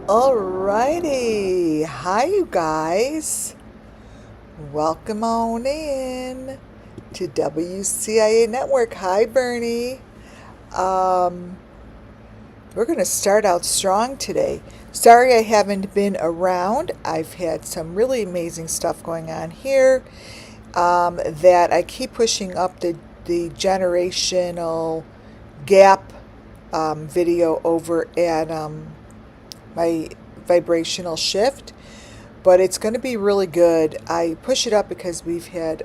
Alrighty, hi you guys. Welcome on in to WCIA Network. Hi Bernie. Um, we're gonna start out strong today. Sorry I haven't been around. I've had some really amazing stuff going on here. That I keep pushing up the generational gap video over at my vibrational shift, but it's going to be really good. I push it up because we've had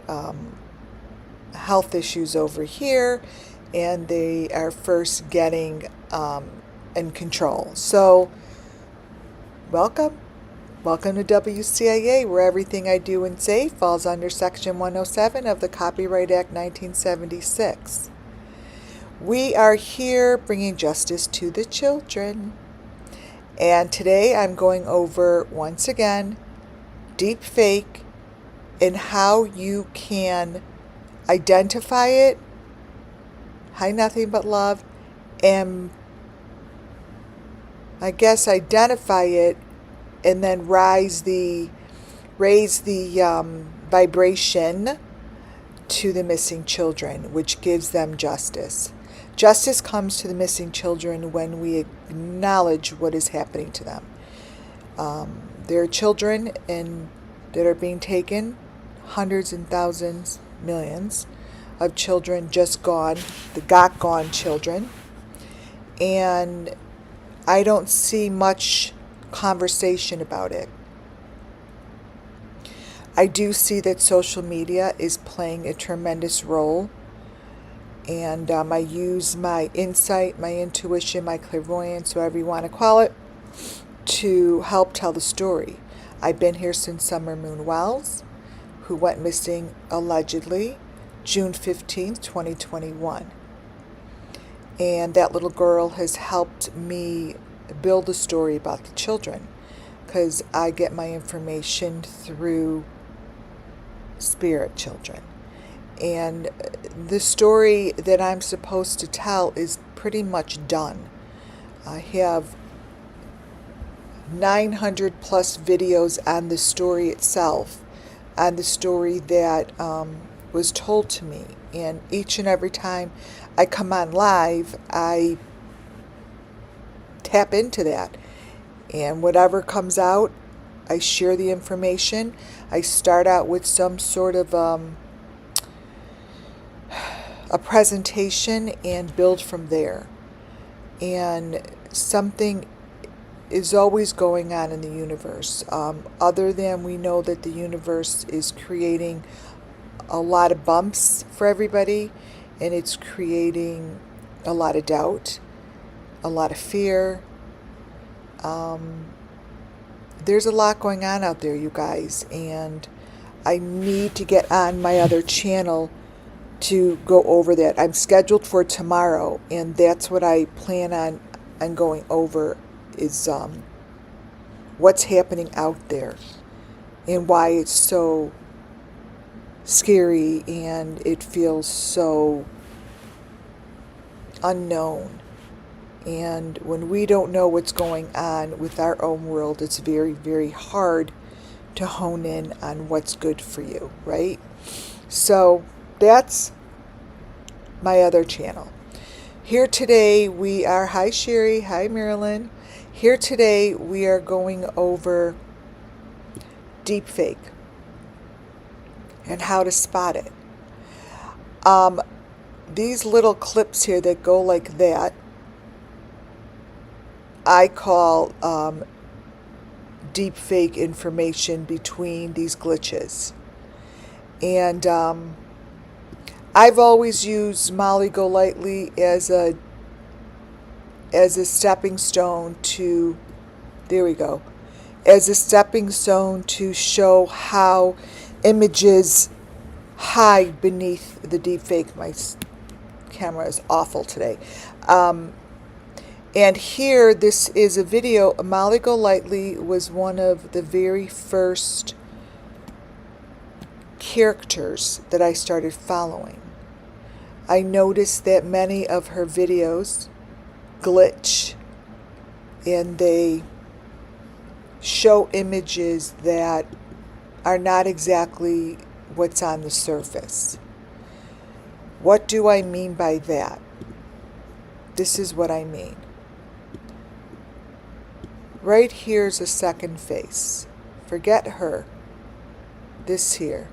health issues over here, and they are first getting in control. So, welcome. Welcome to WCIA, where everything I do and say falls under Section 107 of the Copyright Act 1976. We are here bringing justice to the children. And today I'm going over, once again, deepfake and how you can identify it, hi nothing but love, and I guess identify it and then raise the vibration to the missing children, which gives them justice. Justice comes to the missing children when we acknowledge what is happening to them. There are children that are being taken, hundreds and thousands, millions of children just gone, the got gone children. And I don't see much conversation about it. I do see that social media is playing a tremendous role. And I use my insight, my intuition, my clairvoyance, whatever you want to call it, to help tell the story. I've been here since Summer Moon Wells, who went missing allegedly June 15th, 2021. And that little girl has helped me build a story about the children, because I get my information through spirit children. And the story that I'm supposed to tell is pretty much done. I have 900 plus videos on the story itself, on the story that was told to me. And each and every time I come on live, I tap into that. And whatever comes out, I share the information. I start out with some sort of a presentation and build from there. And something is always going on in the universe. Other than we know that the universe is creating a lot of bumps for everybody, and it's creating a lot of doubt, a lot of fear. There's a lot going on out there, you guys, and I need to get on my other channel to go over that. I'm scheduled for tomorrow, and that's what I plan on going over is what's happening out there and why it's so scary and it feels so unknown. And when we don't know what's going on with our own world, it's very, very hard to hone in on what's good for you, right? So that's my other channel. Here today we are, hi Sherry, hi Marilyn. Here today we are going over deepfake and how to spot it. These little clips here that go like that, I call deepfake information between these glitches. And I've always used Molly Golightly as a stepping stone to, there we go, as a stepping stone to show how images hide beneath the deepfake. My camera is awful today. And here, this is a video. Molly Golightly was one of the very first characters that I started following. I noticed that many of her videos glitch and they show images that are not exactly what's on the surface. What do I mean by that? This is what I mean. Right here's a second face. Forget her. This here.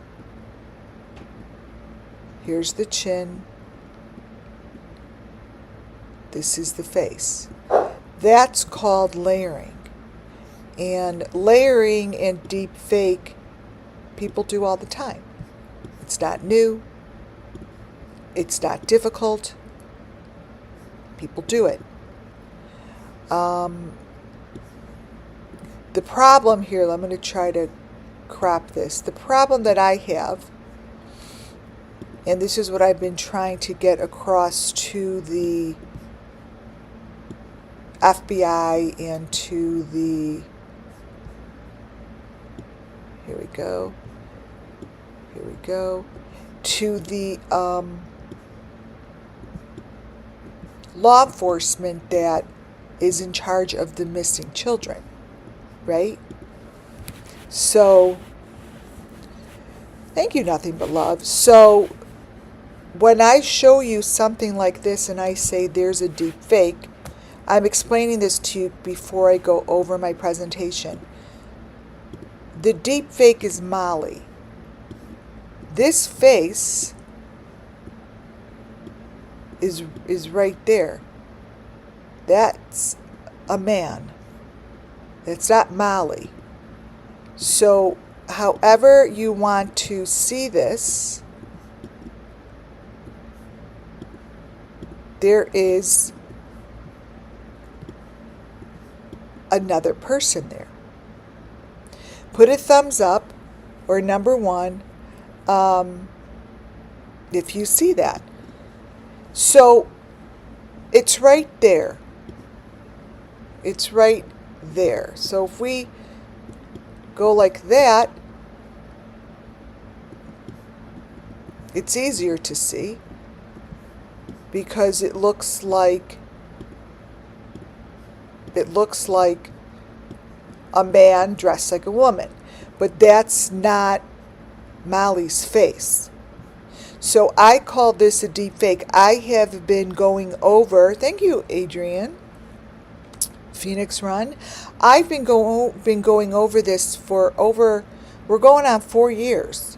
Here's the chin. This is the face. That's called layering. And layering and deep fake, people do all the time. It's not new. It's not difficult. People do it. The problem here, I'm going to try to crop this. The problem that I have, and this is what I've been trying to get across to the FBI and to the, here we go, to the law enforcement that is in charge of the missing children, right? So, thank you, nothing but love. So, when I show you something like this and I say there's a deep fake, I'm explaining this to you before I go over my presentation. The deep fake is Molly. This face is right there. That's a man. That's not Molly. So, however you want to see this, there is another person there. Put a thumbs up or number 1 if you see that. So it's right there. It's right there. So if we go like that, it's easier to see because it looks like a man dressed like a woman. But that's not Molly's face. So I call this a deep fake. I have been going over, thank you, Adrian, Phoenix Run. I've been going over this for we're going on 4 years,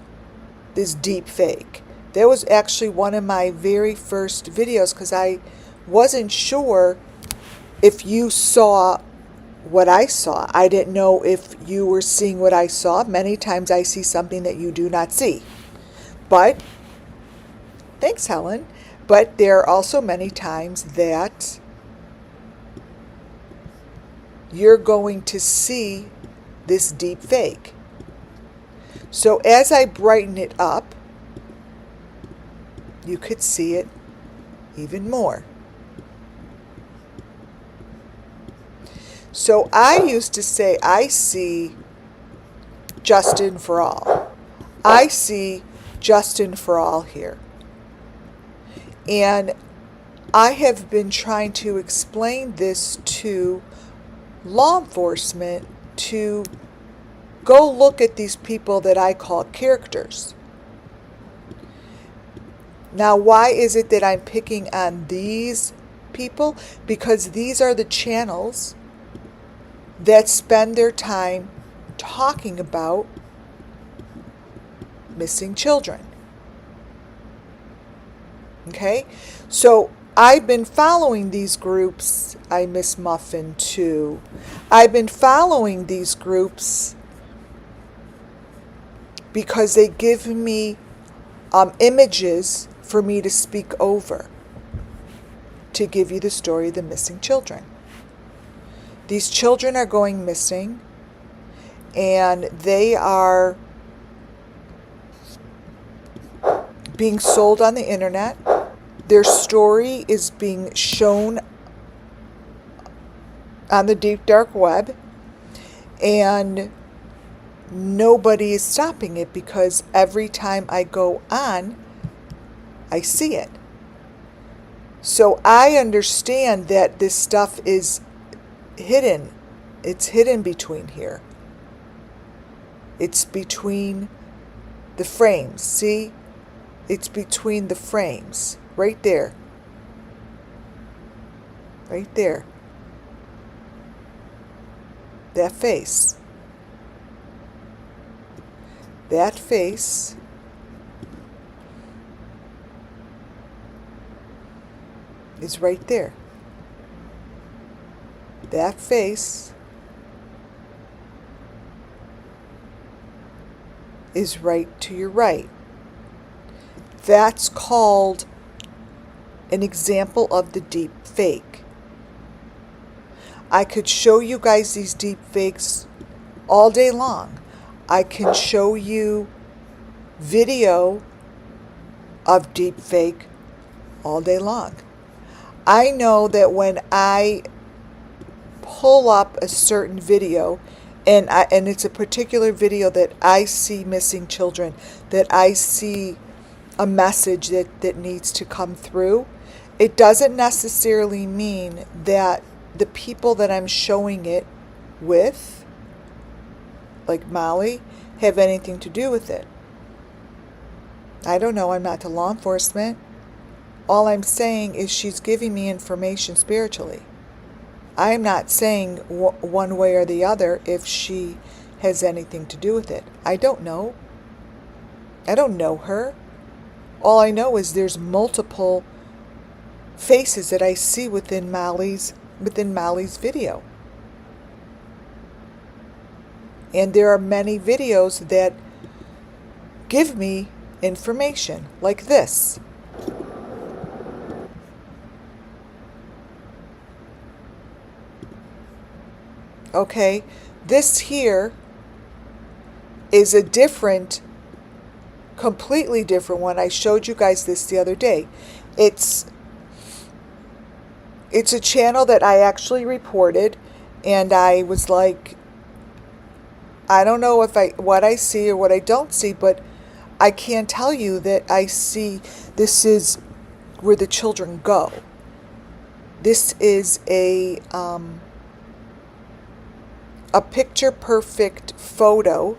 this deep fake. That was actually one of my very first videos because I wasn't sure if you saw what I saw. I didn't know if you were seeing what I saw. Many times I see something that you do not see. But, thanks, Helen. But there are also many times that you're going to see this deep fake. So as I brighten it up, you could see it even more. So I used to say, I see Justin for all. I see Justin for all here. And I have been trying to explain this to law enforcement to go look at these people that I call characters. Now, why is it that I'm picking on these people? Because these are the channels that spend their time talking about missing children. Okay? So I've been following these groups. I miss Muffin too. I've been following these groups because they give me images for me to speak over to give you the story of the missing children. These children are going missing, and they are being sold on the internet. Their story is being shown on the deep dark web, and nobody is stopping it because every time I go on, I see it. So I understand that this stuff is hidden. It's hidden between here. It's between the frames. See? It's between the frames. Right there. Right there. That face. That face is right there. That face is right to your right. That's called an example of the deep fake. I could show you guys these deep fakes all day long. I can show you video of deep fake all day long. I know that when I pull up a certain video, and it's a particular video that I see missing children, that I see a message that needs to come through, it doesn't necessarily mean that the people that I'm showing it with, like Molly, have anything to do with it. I don't know. I'm not the law enforcement. All I'm saying is she's giving me information spiritually. I'm not saying one way or the other if she has anything to do with it. I don't know. I don't know her. All I know is there's multiple faces that I see within Molly's video. And there are many videos that give me information like this. Okay, this here is a completely different one. I showed you guys this the other day. It's a channel that I actually reported, and I was like, I don't know what I see or what I don't see, but I can tell you that I see this is where the children go. This is a picture perfect photo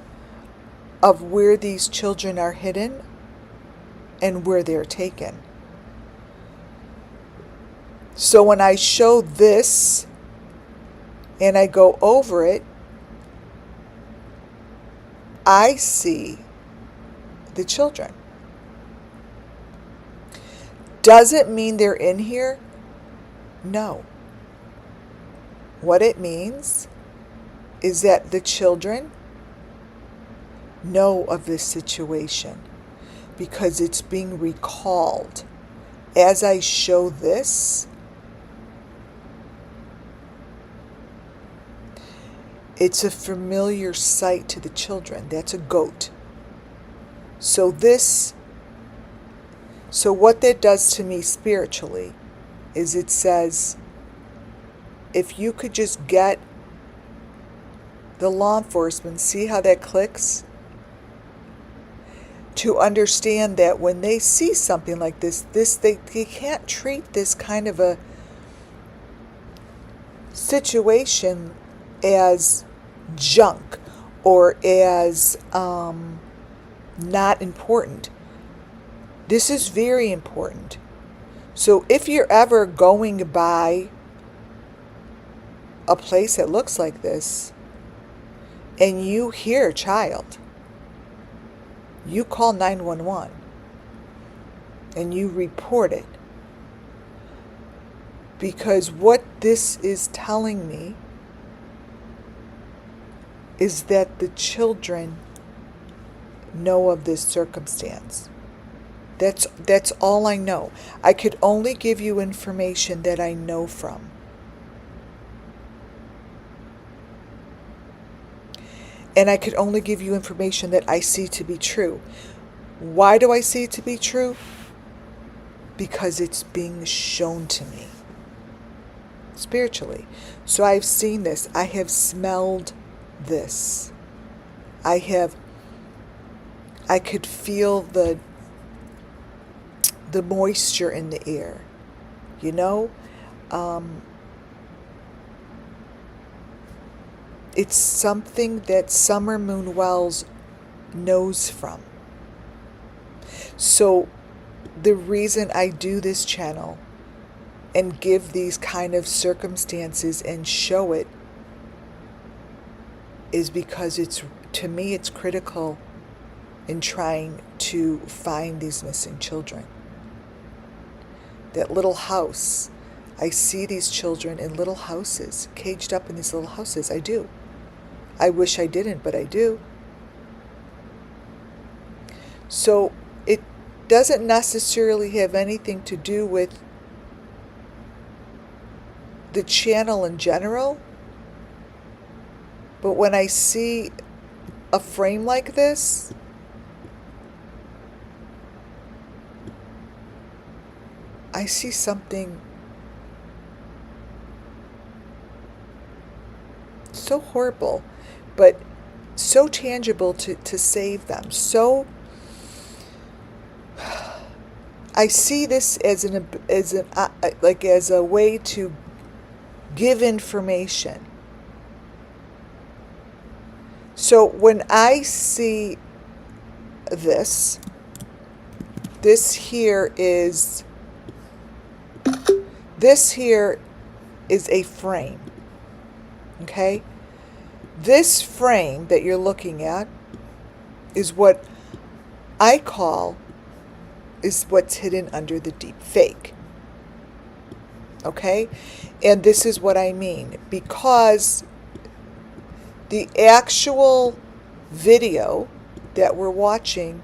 of where these children are hidden and where they're taken. So when I show this and I go over it, I see the children. Does it mean they're in here? No. What it means is that the children know of this situation because it's being recalled. As I show this, it's a familiar sight to the children. That's a goat. So what that does to me spiritually is it says, if you could just get the law enforcement, see how that clicks? To understand that when they see something like this they can't treat this kind of a situation as junk or as not important. This is very important. So if you're ever going by a place that looks like this and you hear a child, you call 911 and you report it. Because what this is telling me is that the children know of this circumstance. That's all I know. I could only give you information that I know from. And I could only give you information that I see to be true. Why do I see it to be true? Because it's being shown to me spiritually. So I've seen this. I have smelled this. I could feel the moisture in the air. You know? It's something that Summer Moon Wells knows from. So the reason I do this channel and give these kind of circumstances and show it is because to me it's critical in trying to find these missing children. That little house, I see these children in little houses, caged up in these little houses. I do. I wish I didn't, but I do. So it doesn't necessarily have anything to do with the channel in general, but when I see a frame like this, I see something so horrible, but so tangible to save them. So I see this as a way to give information. So when I see this here is a frame. Okay? This frame that you're looking at is what I call is what's hidden under the deep fake. Okay? And this is what I mean, because the actual video that we're watching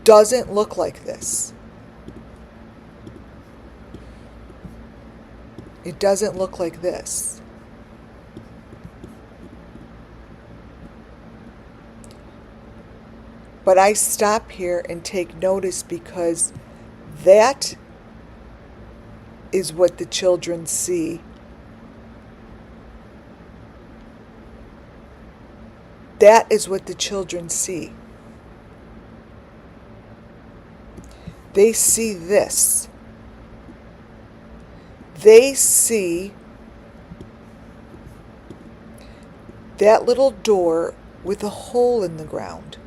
doesn't look like this. It doesn't look like this. But I stop here and take notice because that is what the children see. That is what the children see. They see this. They see that little door with a hole in the ground.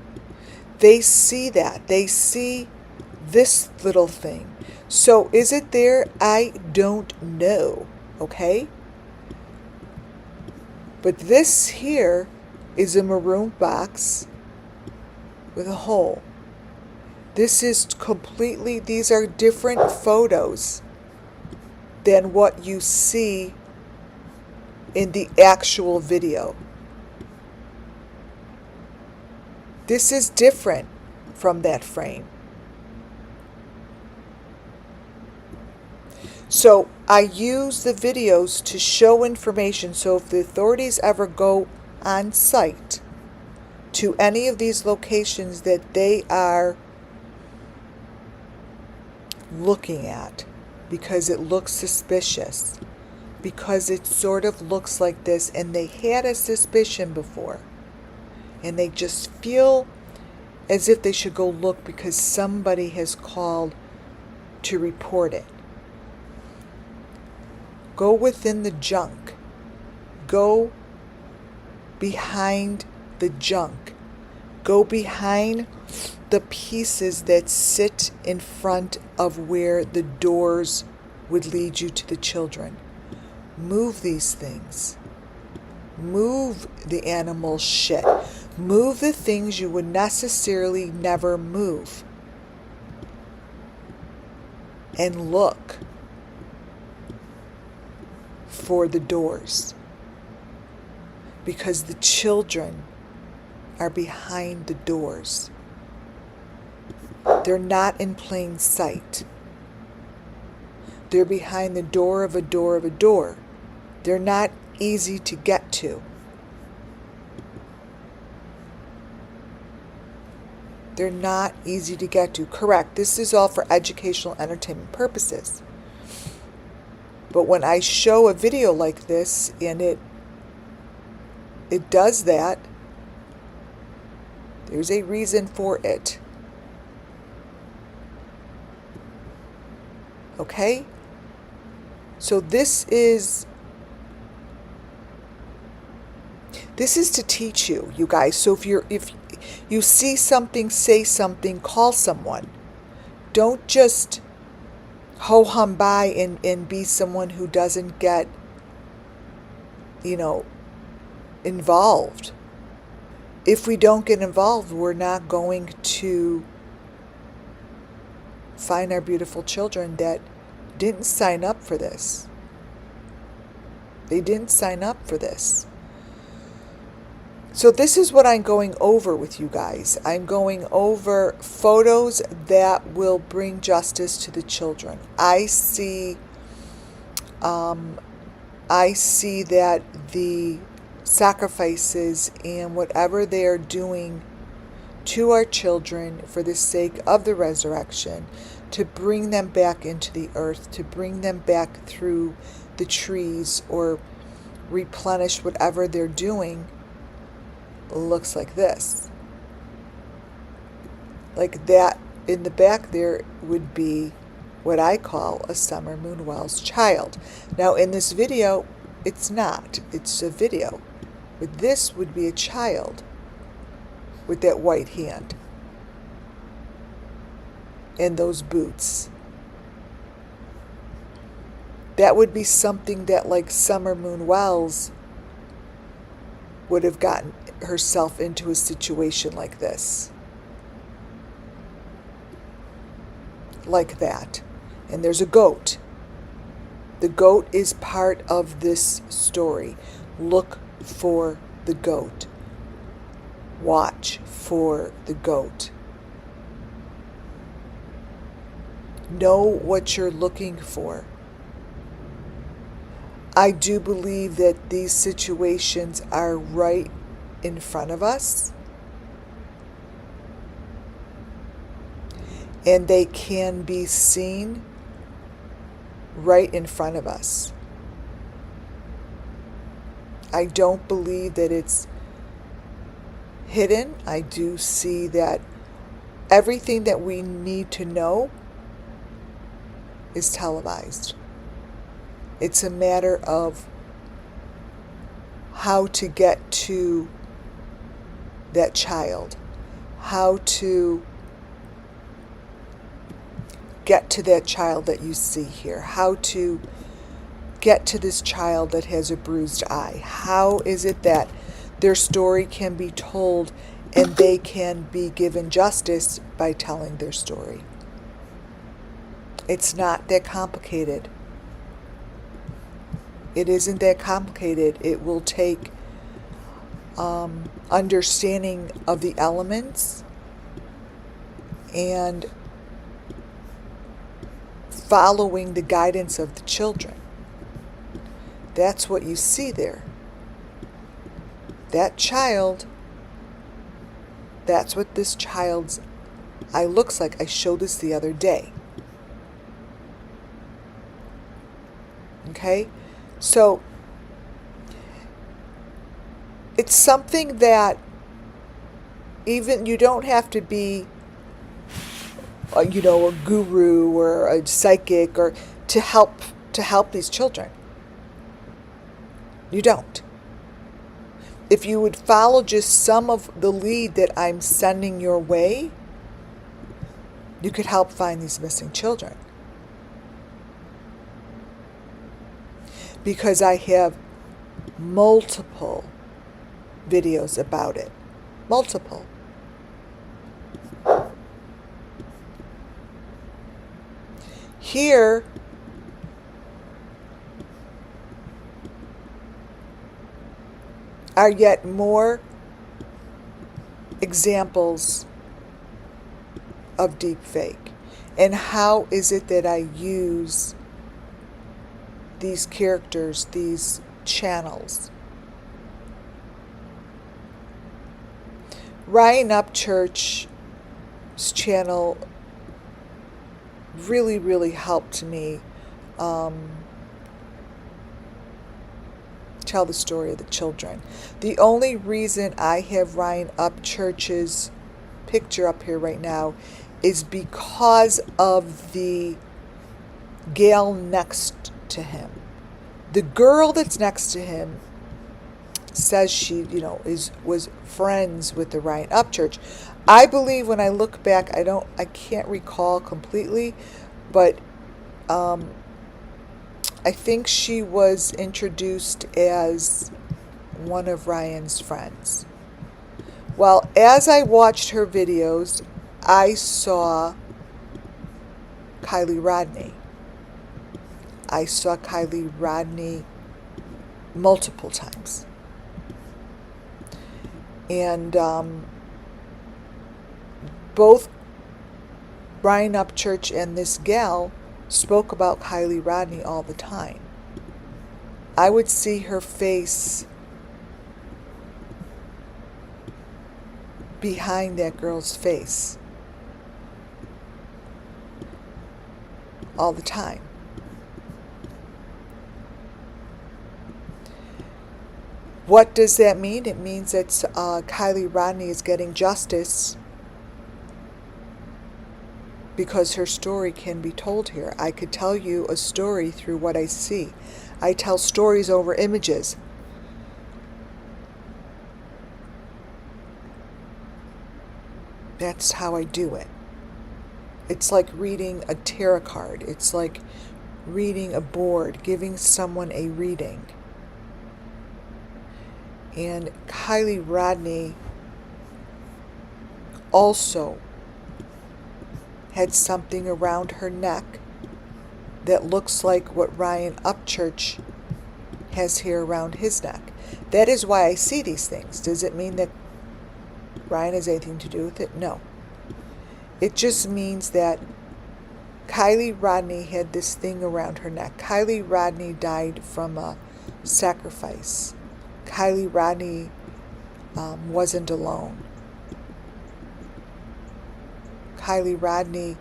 They see that. They see this little thing. So is it there? I don't know. Okay? But this here is a maroon box with a hole. This is completely, these are different photos than what you see in the actual video. This is different from that frame. So I use the videos to show information, so if the authorities ever go on site to any of these locations that they are looking at, because it looks suspicious, because it sort of looks like this, and they had a suspicion before, and they just feel as if they should go look because somebody has called to report it. Go within the junk. Go behind the junk. Go behind the pieces that sit in front of where the doors would lead you to the children. Move these things. Move the animal shit. Move the things you would necessarily never move. And look for the doors. Because the children are behind the doors. They're not in plain sight. They're behind the door of a door of a door. They're not easy to get to. They're not easy to get to. Correct. This is all for educational entertainment purposes. But when I show a video like this and it does that, there's a reason for it. Okay? So this is This is to teach you, you guys. So if you see something, say something, call someone. Don't just ho-hum by and be someone who doesn't get, involved. If we don't get involved, we're not going to find our beautiful children that didn't sign up for this. They didn't sign up for this. So this is what I'm going over with you guys. I'm going over photos that will bring justice to the children. I see that the sacrifices and whatever they are doing to our children for the sake of the resurrection, to bring them back into the earth, to bring them back through the trees or replenish whatever they're doing, looks like this. Like that in the back there would be what I call a Summer Moon Wells child. Now in this video, it's not. It's a video. But this would be a child with that white hand and those boots. That would be something that like Summer Moon Wells would have gotten herself into a situation like this. Like that. And there's a goat. The goat is part of this story. Look for the goat. Watch for the goat. Know what you're looking for. I do believe that these situations are right in front of us. And they can be seen right in front of us. I don't believe that it's hidden. I do see that everything that we need to know is televised. It's a matter of how to get to that child, how to get to that child that you see here, how to get to this child that has a bruised eye. How is it that their story can be told and they can be given justice by telling their story? It's not that complicated. It isn't that complicated. It will take understanding of the elements and following the guidance of the children. That's what you see there. That child, that's what this child's eye looks like. I showed this the other day. Okay? So, it's something that even you don't have to be a guru or a psychic or to help these children. You don't. If you would follow just some of the lead that I'm sending your way, you could help find these missing children. Because I have multiple videos about it. Multiple. Here, are yet more examples of deepfake. And how is it that I use these characters, these channels? Ryan Upchurch's channel really, really helped me tell the story of the children. The only reason I have Ryan Upchurch's picture up here right now is because of the gal next to him. The girl that's next to him says she, was friends with the Ryan Upchurch. I believe when I look back, I can't recall completely, but I think she was introduced as one of Ryan's friends. Well, as I watched her videos, I saw Kylie Rodney. I saw Kylie Rodney multiple times. And both Ryan Upchurch and this gal spoke about Kylie Rodney all the time. I would see her face behind that girl's face all the time. What does that mean? It means that Kylie Rodney is getting justice because her story can be told here. I could tell you a story through what I see. I tell stories over images. That's how I do it. It's like reading a tarot card. It's like reading a board, giving someone a reading. And Kylie Rodney also had something around her neck that looks like what Ryan Upchurch has here around his neck. That is why I see these things. Does it mean that Ryan has anything to do with it? No. It just means that Kylie Rodney had this thing around her neck. Kylie Rodney died from a sacrifice. Kylie Rodney wasn't alone. Kylie Rodney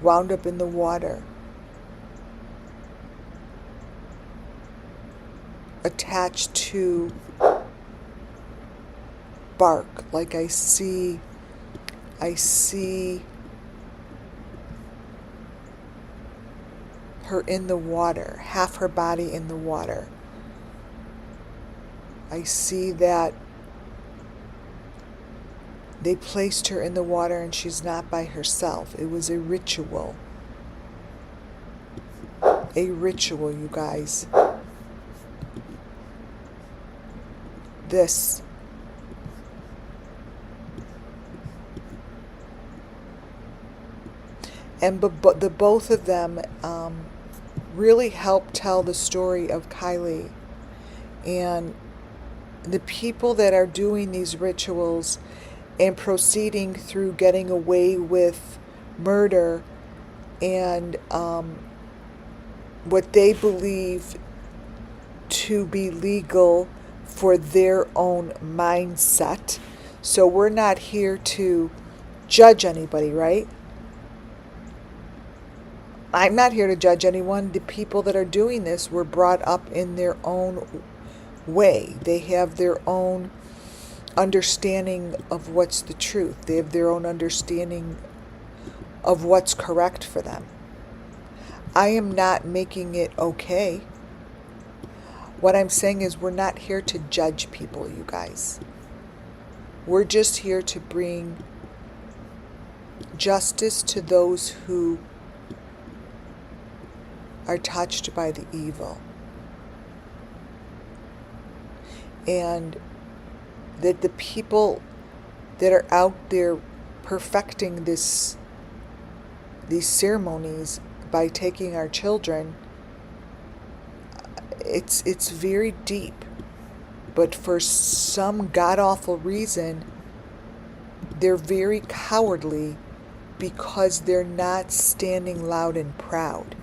wound up in the water, attached to bark, like I see her in the water, half her body in the water. I see that they placed her in the water and she's not by herself. It was a ritual. A ritual, you guys. This. And the both of them really helped tell the story of Kylie. And the people that are doing these rituals and proceeding through getting away with murder and what they believe to be legal for their own mindset. So we're not here to judge anybody, right? I'm not here to judge anyone. The people that are doing this were brought up in their own way. They have their own understanding of what's the truth. They have their own understanding of what's correct for them. I am not making it okay. What I'm saying is we're not here to judge people, you guys. We're just here to bring justice to those who are touched by the evil. And that the people that are out there perfecting these ceremonies by taking our children, it's very deep. But for some god-awful reason, they're very cowardly because they're not standing loud and proud.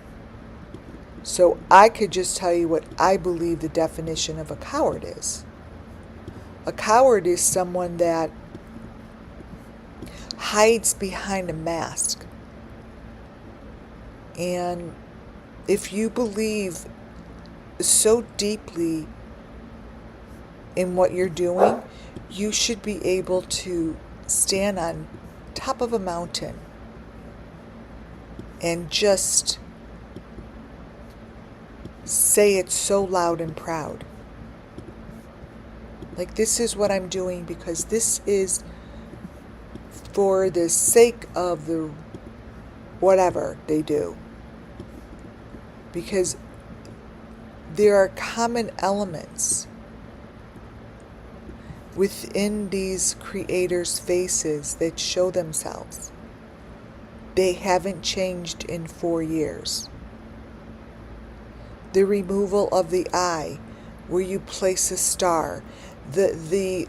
So I could just tell you what I believe the definition of a coward is. A coward is someone that hides behind a mask. And if you believe so deeply in what you're doing, you should be able to stand on top of a mountain and just say it so loud and proud. Like, this is what I'm doing because this is for the sake of the whatever they do. Because there are common elements within these creators' faces that show themselves. They haven't changed in 4 years. The removal of the eye, where you place a star, the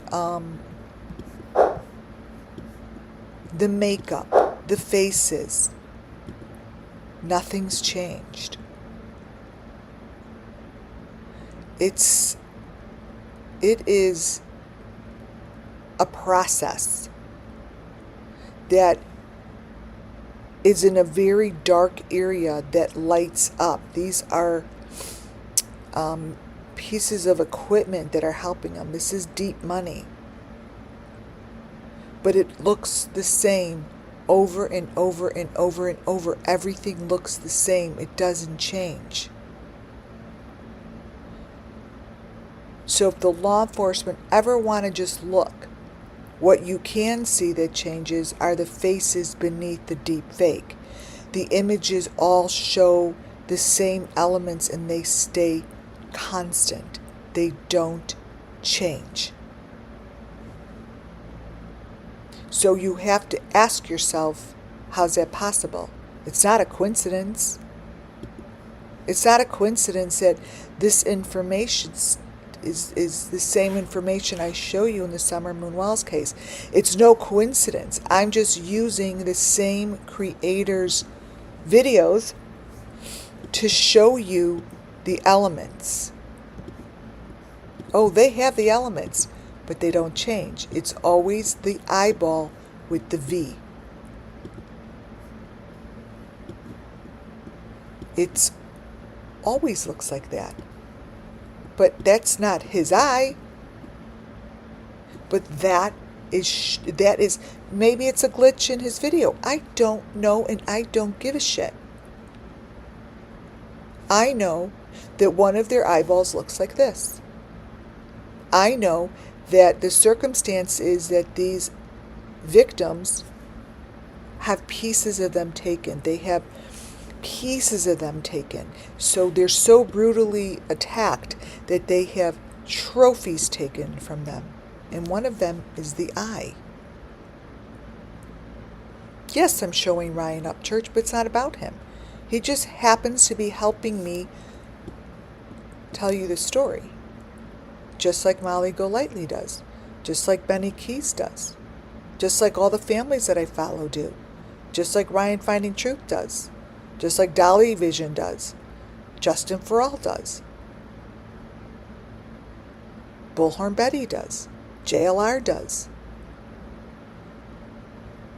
makeup, the faces, nothing's changed. It is a process that is in a very dark area that lights up. These are pieces of equipment that are helping them. This is deep money. But it looks the same over and over and over and over. Everything looks the same. It doesn't change. So if the law enforcement ever want to just look, what you can see that changes are the faces beneath the deep fake. The images all show the same elements and they stay constant. They don't change. So you have to ask yourself, how's that possible? It's not a coincidence. It's not a coincidence that this information is the same information I show you in the Summer Moon Wells case. It's no coincidence. I'm just using the same creators' videos to show you the elements. Oh, they have the elements, but they don't change. It's always the eyeball with the V. It always looks like that. But that's not his eye. But that is maybe it's a glitch in his video. I don't know, and I don't give a shit. I know that one of their eyeballs looks like this. I know that the circumstance is that these victims have pieces of them taken. They have pieces of them taken. So they're so brutally attacked that they have trophies taken from them. And one of them is the eye. Yes, I'm showing Ryan Upchurch, but it's not about him. He just happens to be helping me tell you the story. Just like Molly Golightly does. Just like Benny Keys does. Just like all the families that I follow do. Just like Ryan Finding Truth does. Just like Dolly Vision does. Justin Farrell does. Bullhorn Betty does. JLR does.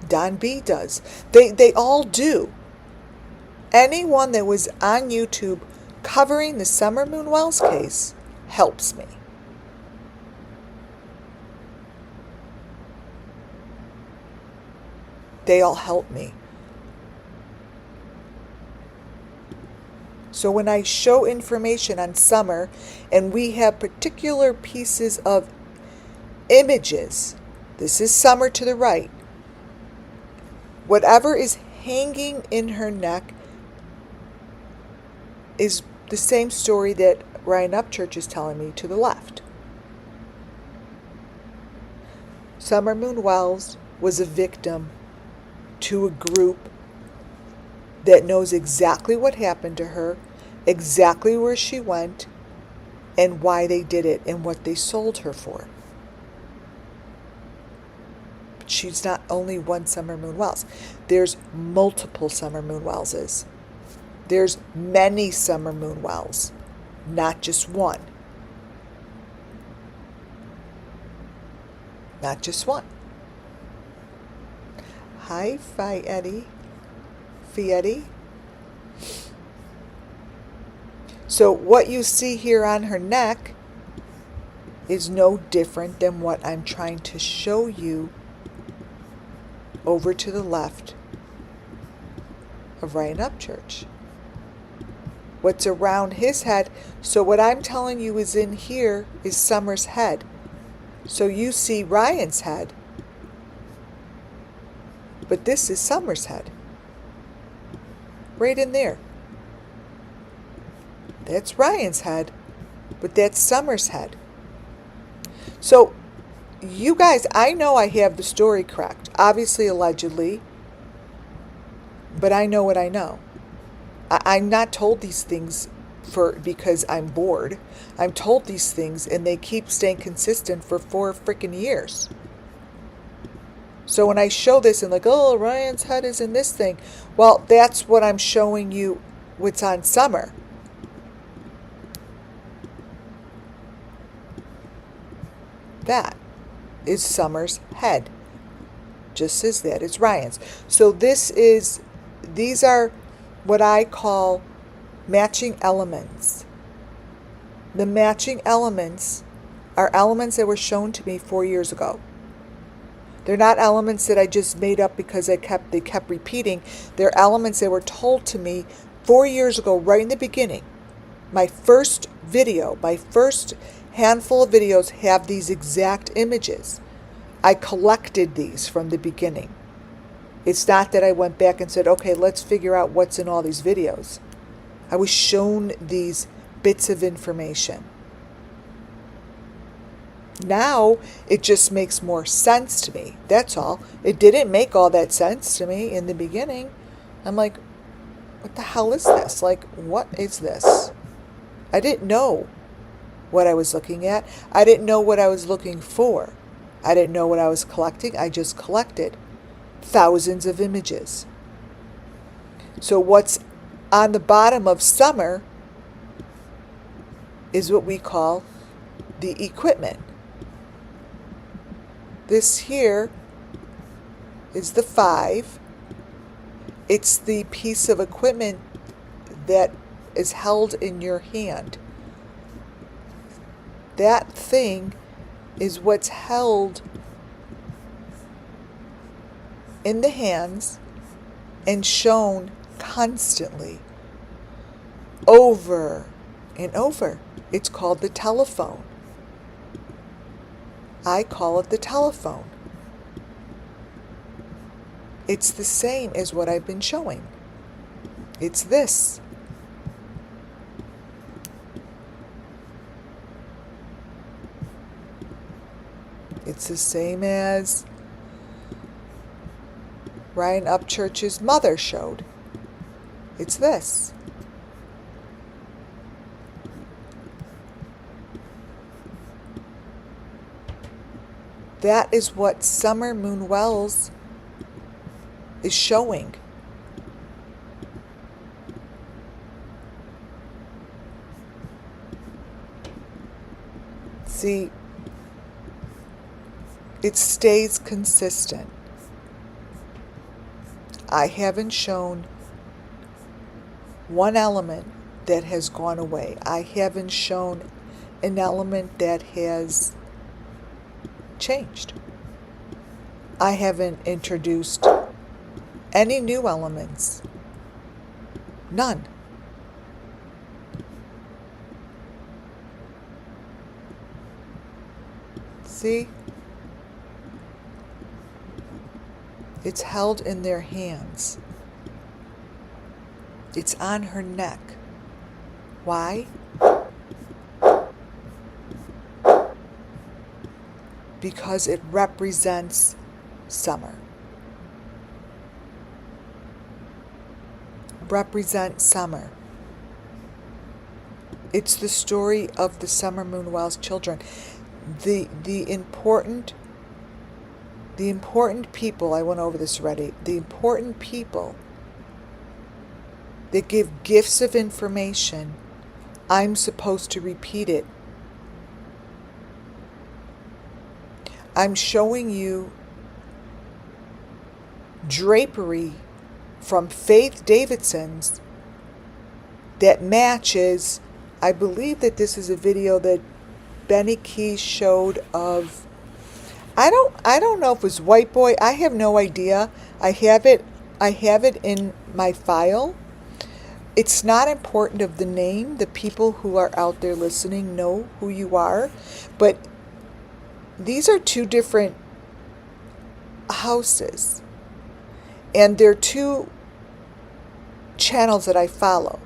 Don B does. They all do. Anyone that was on YouTube covering the Summer Moon Wells case helps me. They all help me. So when I show information on Summer and we have particular pieces of images, this is Summer to the right. Whatever is hanging in her neck is the same story that Ryan Upchurch is telling me to the left. Summer Moon Wells was a victim to a group that knows exactly what happened to her, exactly where she went, and why they did it, and what they sold her for. But she's not only one Summer Moon Wells. There's multiple Summer Moon Wellses. There's many Summer Moon Wells, not just one. Not just one. Hi, Fietti. So what you see here on her neck is no different than what I'm trying to show you over to the left of Ryan Upchurch. What's around his head. So what I'm telling you is in here is Summer's head. So you see Ryan's head, but this is Summer's head. Right in there. That's Ryan's head, but that's Summer's head. So, you guys, I know I have the story correct. Obviously, allegedly, but I know what I know. I'm not told these things because I'm bored. I'm told these things, and they keep staying consistent for 4 freaking years. So when I show this and like, oh, Ryan's head is in this thing, well, that's what I'm showing you what's on Summer. That is Summer's head. Just as that is Ryan's. So these are what I call matching elements. The matching elements are elements that were shown to me 4 years ago. They're not elements that I just made up because they kept repeating. They're elements that were told to me 4 years ago, right in the beginning. My first video, my first handful of videos have these exact images. I collected these from the beginning. It's not that I went back and said, okay, let's figure out what's in all these videos. I was shown these bits of information. Now it just makes more sense to me. That's all. It didn't make all that sense to me in the beginning. I'm like, what the hell is this? Like, what is this? I didn't know what I was looking at. I didn't know what I was looking for. I didn't know what I was collecting. I just collected thousands of images. So what's on the bottom of Summer is what we call the equipment. This here is the 5. It's the piece of equipment that is held in your hand. That thing is what's held in the hands and shown constantly, over and over. It's called the telephone. I call it the telephone. It's the same as what I've been showing. It's this. It's the same as Ryan Upchurch's mother showed. It's this. That is what Summer Moon Wells is showing. See, it stays consistent. I haven't shown one element that has gone away. I haven't shown an element that has changed. I haven't introduced any new elements. None. See? It's held in their hands. It's on her neck. Why? Because it represents Summer. Represent Summer. It's the story of the Summer Moon Wells children. The important people, I went over this already, the important people that give gifts of information, I'm supposed to repeat it. I'm showing you drapery from Faith Davidson's that matches, I believe that this is a video that Benny Keys showed of, I don't know if it was White Boy. I have no idea. I have it in my file. It's not important of the name. The people who are out there listening know who you are, but these are two different houses, and they're two channels that I follow.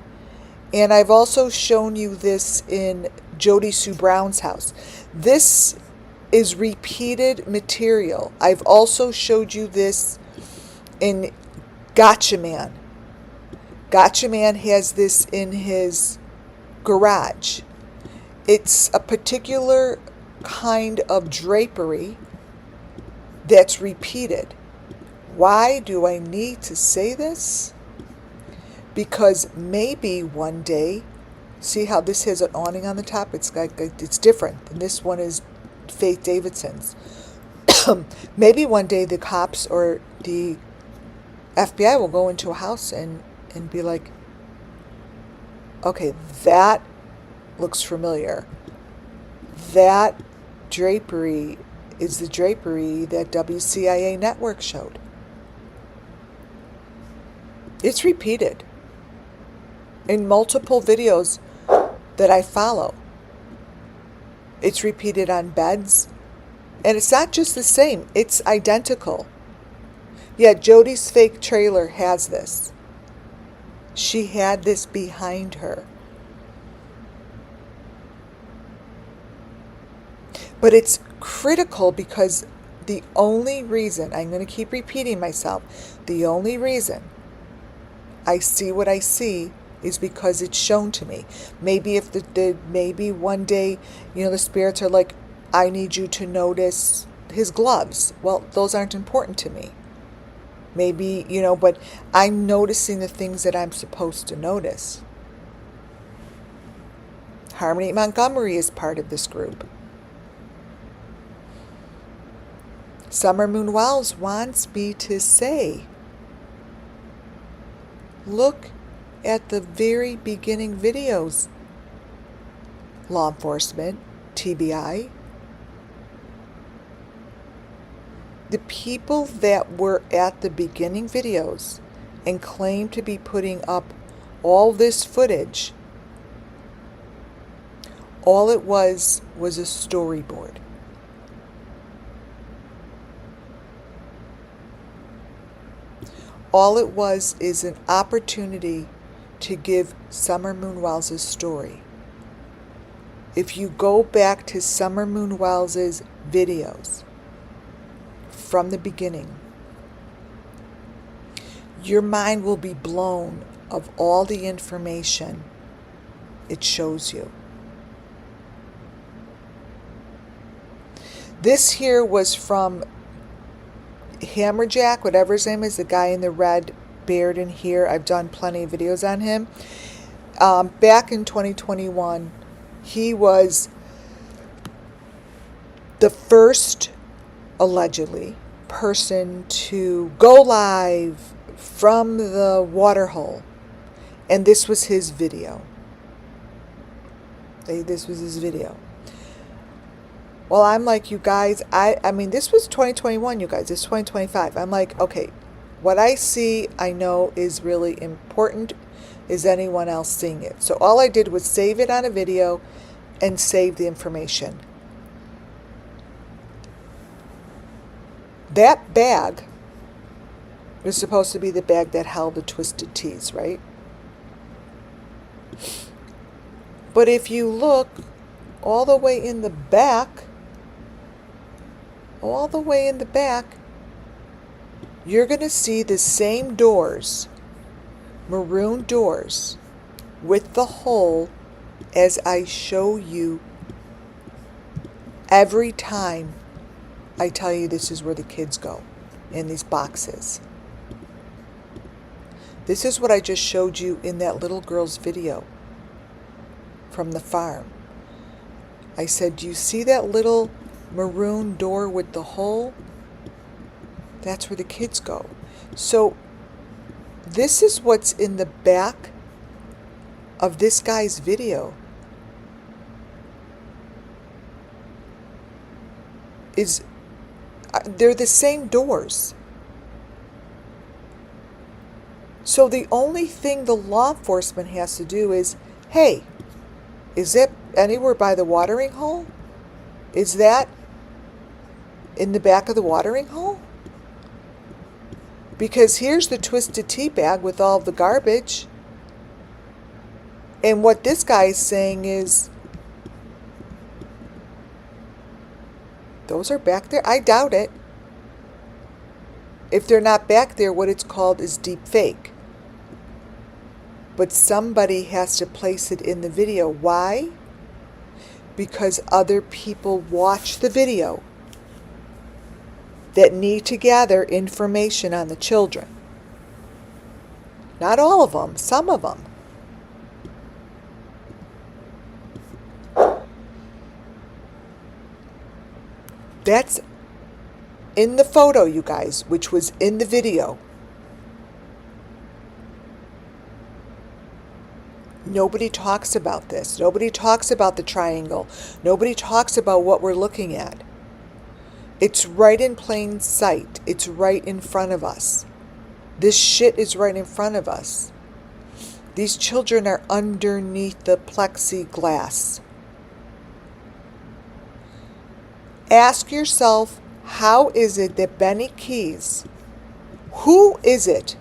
And I've also shown you this in Jody Sue Brown's house. This is repeated material. I've also showed you this in Gotcha Man. Gotcha Man has this in his garage. It's a particular kind of drapery that's repeated. Why do I need to say this? Because maybe one day, see how this has an awning on the top? It's different. And this one is Faith Davidson's. Maybe one day the cops or the FBI will go into a house and be like, okay, that looks familiar. That drapery is the drapery that WCIA network showed. It's repeated in multiple videos that I follow. It's repeated on beds. And it's not just the same, it's identical. Yeah, Jody's fake trailer has this. She had this behind her. But it's critical because the only reason, I'm going to keep repeating myself, the only reason I see what I see is because it's shown to me. Maybe if maybe one day, the spirits are like, I need you to notice his gloves. Well, those aren't important to me. Maybe, but I'm noticing the things that I'm supposed to notice. Harmony Montgomery is part of this group. Summer Moon Wells wants me to say, look at the very beginning videos. Law enforcement, TBI. The people that were at the beginning videos and claimed to be putting up all this footage, all it was a storyboard. All it was is an opportunity to give Summer Moon Wells' story. If you go back to Summer Moon Wells' videos from the beginning, your mind will be blown of all the information it shows you. This here was from Hammerjack, whatever his name is, the guy in the red beard in here. I've done plenty of videos on him. Back in 2021, he was the first, allegedly, person to go live from the waterhole. And this was his video. This was his video. Well, I'm like, you guys, I mean, this was 2021, you guys. It's 2025. I'm like, okay, what I see, I know is really important. Is anyone else seeing it? So all I did was save it on a video and save the information. That bag was supposed to be the bag that held the twisted teas, right? But if you look all the way in the back, you're going to see the same doors, maroon doors, with the hole as I show you every time I tell you this is where the kids go, in these boxes. This is what I just showed you in that little girl's video from the farm. I said, do you see that little maroon door with the hole? That's where the kids go. So this is what's in the back of this guy's video. They're the same doors. So the only thing the law enforcement has to do is, hey, is it anywhere by the watering hole? Is that in the back of the watering hole? Because here's the twisted tea bag with all the garbage. And what this guy is saying is, those are back there? I doubt it. If they're not back there, what it's called is deep fake. But somebody has to place it in the video. Why? Because other people watch the video that need to gather information on the children. Not all of them, some of them. That's in the photo, you guys, which was in the video. Nobody talks about this. Nobody talks about the triangle. Nobody talks about what we're looking at. It's right in plain sight. It's right in front of us. This shit is right in front of us. These children are underneath the plexiglass. Ask yourself, how is it that Benny Keys, who is it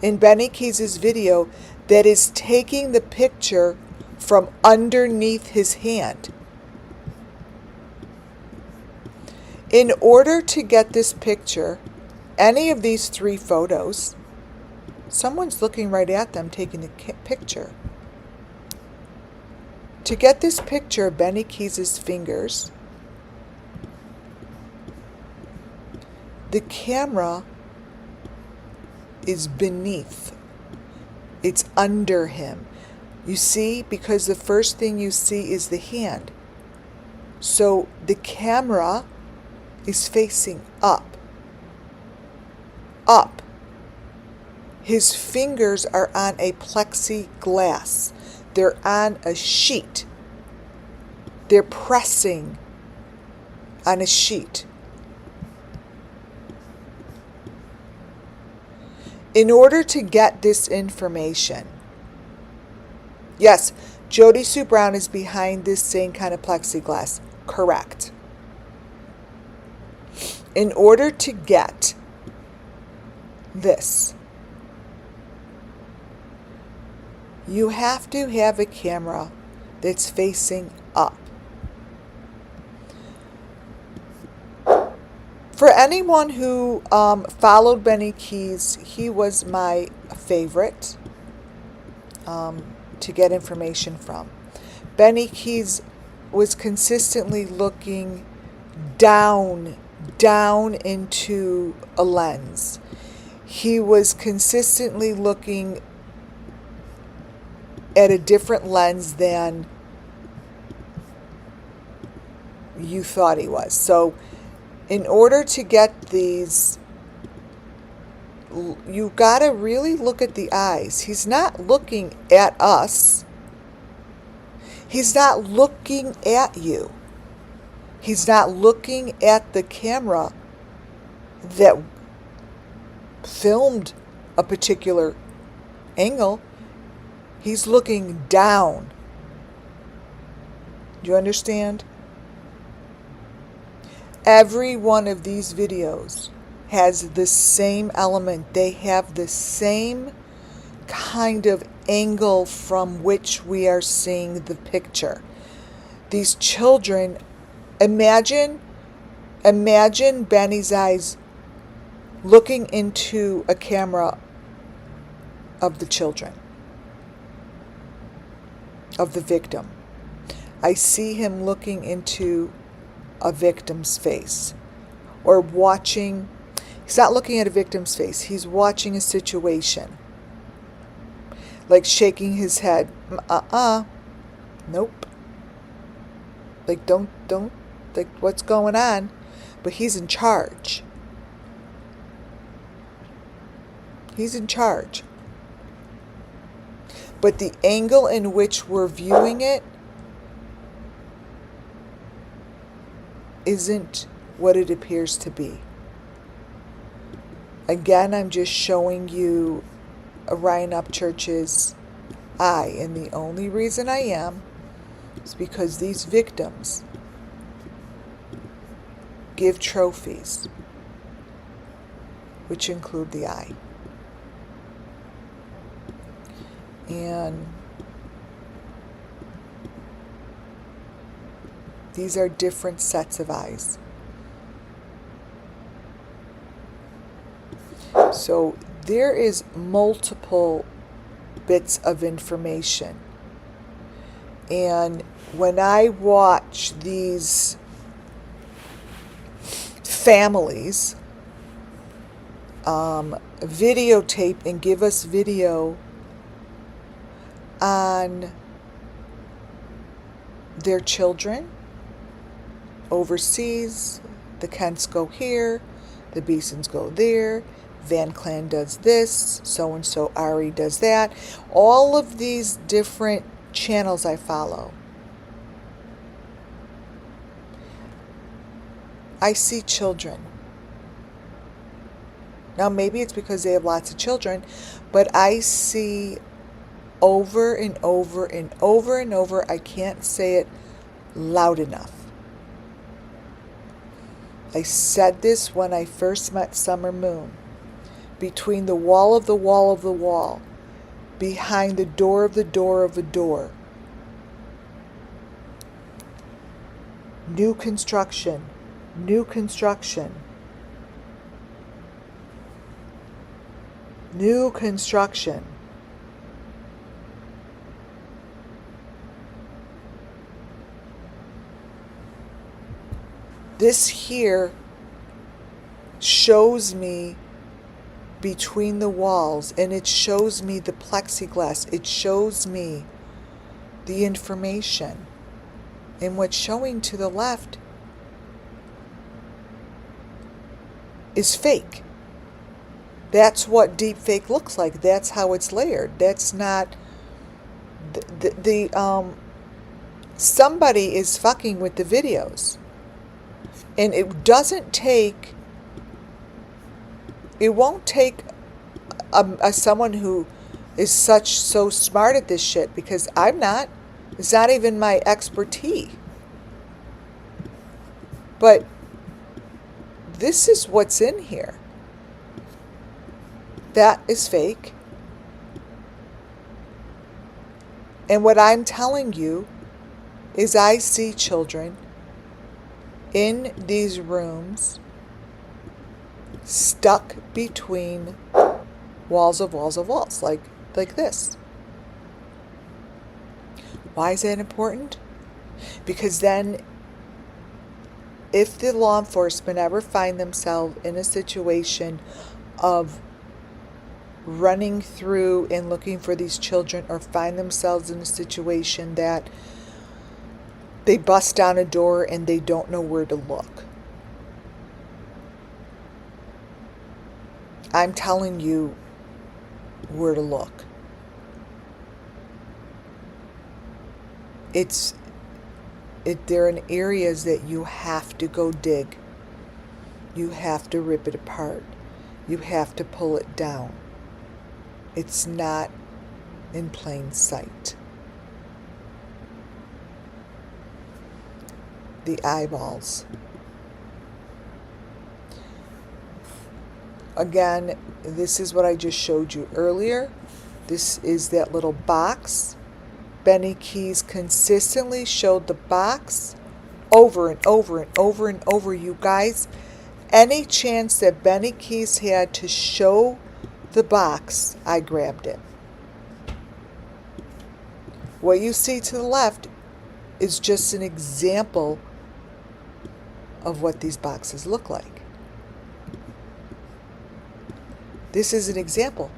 in Benny Keys' video that is taking the picture from underneath his hand? In order to get this picture, any of these three photos, someone's looking right at them taking the picture. To get this picture of Benny Keys' fingers, the camera is beneath. It's under him. You see, because the first thing you see is the hand. So the camera is facing up. Up. His fingers are on a plexiglass. They're on a sheet. They're pressing on a sheet. In order to get this information, yes, Jody Sue Brown is behind this same kind of plexiglass. Correct. In order to get this, you have to have a camera that's facing up. For anyone who followed Benny Keys, he was my favorite to get information from. Benny Keys was consistently looking down into a lens. He was consistently looking at a different lens than you thought he was. So in order to get these, you gotta really look at the eyes. He's not looking at us. He's not looking at you. He's not looking at the camera that filmed a particular angle. He's looking down. Do you understand? Every one of these videos has the same element. They have the same kind of angle from which we are seeing the picture. These children, imagine Benny's eyes looking into a camera of the children, of the victim. I see him looking into a victim's face, or watching. He's not looking at a victim's face. He's watching a situation, like shaking his head. Nope. Like don't, like, what's going on? But he's in charge. He's in charge. But the angle in which we're viewing it isn't what it appears to be. Again, I'm just showing you Ryan Upchurch's eye, and the only reason I am is because these victims give trophies, which include the eye. And these are different sets of eyes. So there is multiple bits of information. And when I watch these families videotape and give us video on their children overseas, the Kents go here, the Beesons go there, Van Clan does this, so-and-so Ari does that. All of these different channels I follow. I see children. Now maybe it's because they have lots of children, but I see over and over and over and over, I can't say it loud enough. I said this when I first met Summer Moon. Between the wall of the wall of the wall, behind the door of the door of a door. New construction, new construction, new construction. This here shows me between the walls, and it shows me the plexiglass. It shows me the information. And what's showing to the left is fake. That's what deepfake looks like. That's how it's layered. That's not somebody is fucking with the videos. And it won't take someone who is so smart at this shit, because I'm not. It's not even my expertise. But this is what's in here. That is fake. And what I'm telling you is I see children in these rooms stuck between walls of walls of walls, like this. Why is that important? Because then if the law enforcement ever find themselves in a situation of running through and looking for these children, or find themselves in a situation that they bust down a door and they don't know where to look, I'm telling you where to look. They're in areas that you have to go dig. You have to rip it apart. You have to pull it down. It's not in plain sight. The eyeballs. Again, this is what I just showed you earlier. This is that little box. Benny Keys consistently showed the box over and over and over and over, you guys. Any chance that Benny Keys had to show the box, I grabbed it. What you see to the left is just an example of what these boxes look like. This is an example.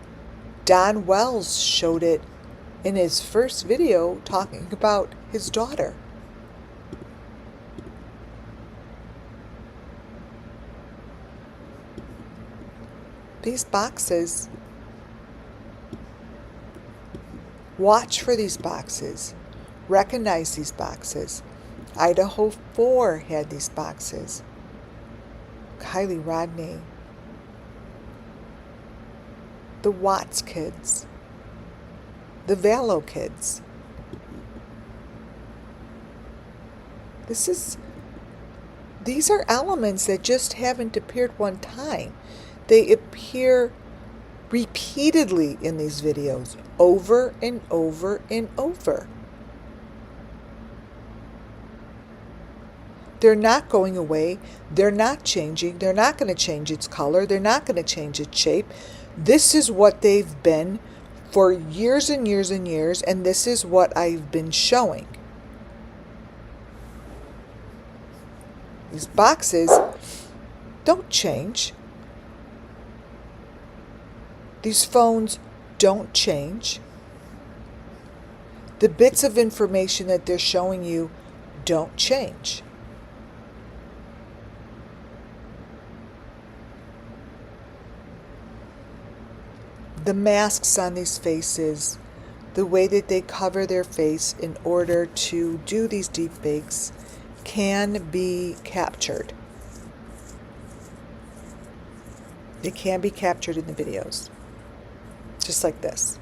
Don Wells showed it in his first video talking about his daughter. These boxes, watch for these boxes. Recognize these boxes. Idaho 4 had these boxes. Kylie Rodney. The Watts kids. The Valo kids. these are elements that just haven't appeared one time. They appear repeatedly in these videos, over and over and over. They're not going away. They're not changing. They're not going to change its color. They're not going to change its shape. This is what they've been for years and years and years, and this is what I've been showing. These boxes don't change. These phones don't change. The bits of information that they're showing you don't change. The masks on these faces, the way that they cover their face in order to do these deepfakes, can be captured. They can be captured in the videos, just like this.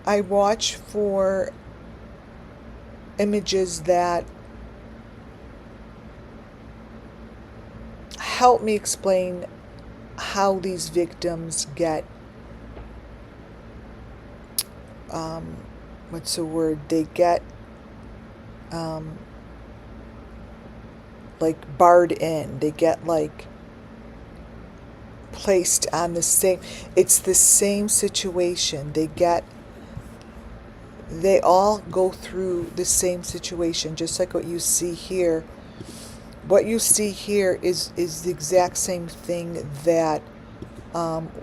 I watch for images that help me explain how these victims get, what's the word? They get, like barred in. They get like placed on the same, it's the same situation. They all go through the same situation, just like what you see here. What you see here is the exact same thing that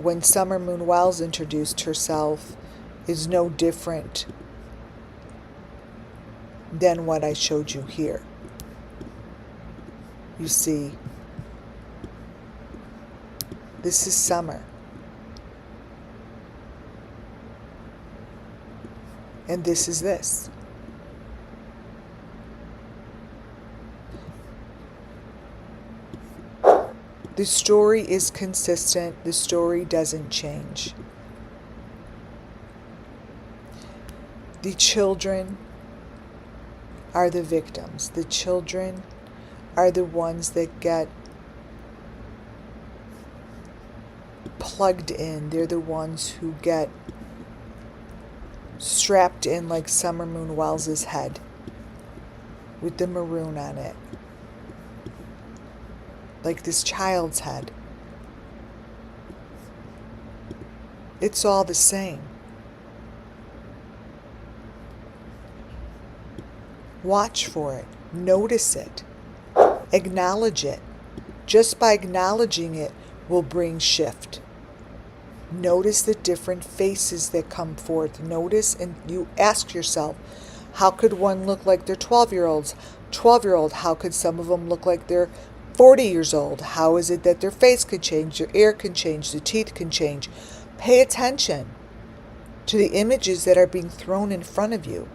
when Summer Moon Wells introduced herself is no different than what I showed you here. You see, this is Summer. And this is this. The story is consistent. The story doesn't change. The children are the victims. The children are the ones that get plugged in. They're the ones who get strapped in like Summer Moon Wells' head with the maroon on it. Like this child's head. It's all the same. Watch for it. Notice it. Acknowledge it. Just by acknowledging it will bring shift. Notice the different faces that come forth. Notice, and you ask yourself, how could one look like they're 12-year-olds? 12-year-old, how could some of them look like they're 40 years old? How is it that their face could change, their ear can change, the teeth can change? Pay attention to the images that are being thrown in front of you.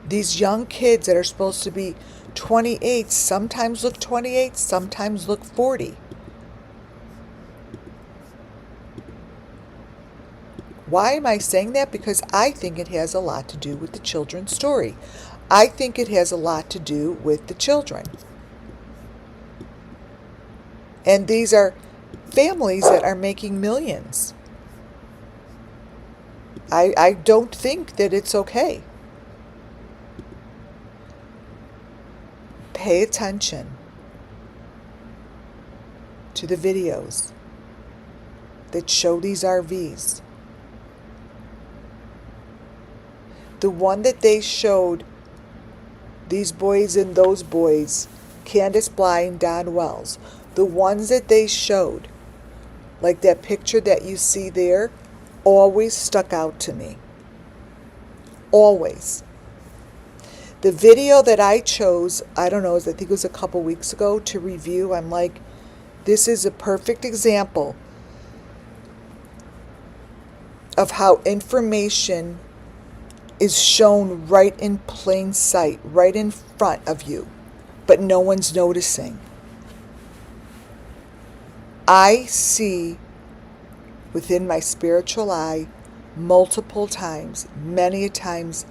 These young kids that are supposed to be 28 sometimes look 28, sometimes look 40. Why am I saying that? Because I think it has a lot to do with the children's story. I think it has a lot to do with the children. And these are families that are making millions. I don't think that it's okay. Pay attention to the videos that show these RVs. The one that they showed, these boys and those boys, Candace Bly and Don Wells, the ones that they showed, like that picture that you see there, always stuck out to me. Always. The video that I chose, I don't know, I think it was a couple weeks ago to review, I'm like, this is a perfect example of how information is shown right in plain sight, right in front of you, but no one's noticing. I see within my spiritual eye multiple times, many a times,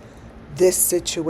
this situation.